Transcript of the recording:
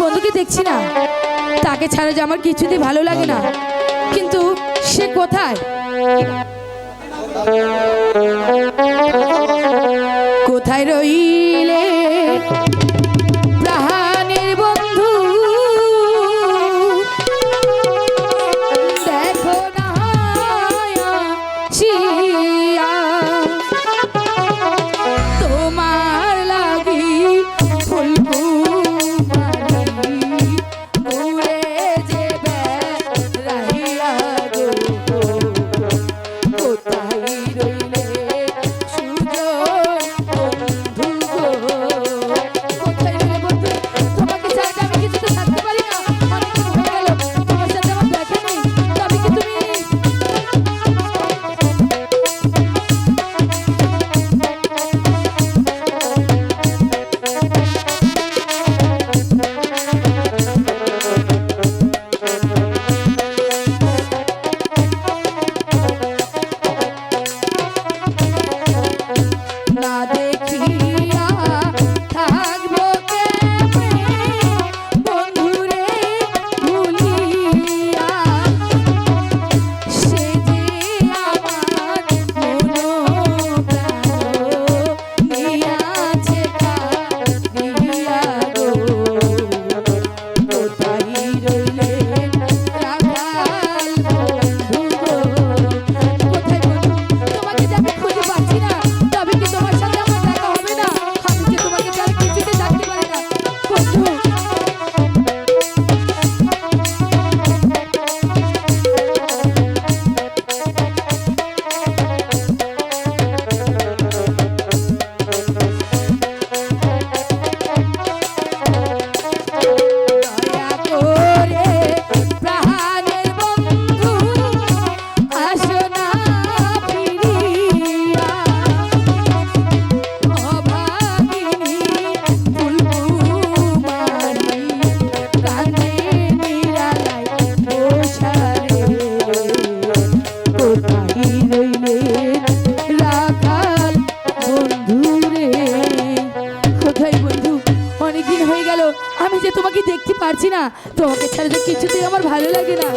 বন্ধুকে দেখছি না, তাকে ছাড়া যে আমার কিছুতেই ভালো লাগে না। কিন্তু সে কোথায়, কোথায় রইলে প্রাণের বন্ধু? দেখো না আসিয়া, তোমার লাগি ফুলকুমারী উড়ে যে বেড়াইয়া গো, কোথায় রইলে সুজন বন্ধু গো? কোথায় রইলে বন্ধু? তোমাকে ছাড়া আমি কিছুতে থাকতে পারি না। অনেকদিন হয়ে গেল তোমার সাথে আমার দেখা নেই, তবে কি তুমি না দেখিয়া থাকবো কেমনে বন্ধুরে ভুলিয়া? সে যে আমার মনোপ্রাণ নিয়াছে কাঁদিয়া গো, কোথায় রইলে রাখাল বন্ধু গো? কোথায় বন্ধু? তোমাকে যে আমি খুঁজে পাচ্ছি না, তবে কি তোমার সাথে আমার দেখা হবে না? আমি যে তোমাকে ছাড়া কিছুতে থাকতে পারি না বন্ধু। দয়া করে প্রাণের বন্ধু আসো না ফিরিয়া, অভাগিনী ফুলকুমারী কাঁদে নিরালায় বসারে, কোথায় রইলে রাখাল বন্ধু রে? কোথায় বন্ধু? অনেকদিন হয়ে গেল আমি যে তোমাকে দেখতে পারছি না, তোমাকে ছাড়া যে কিছুতেই আমার ভালো লাগে না।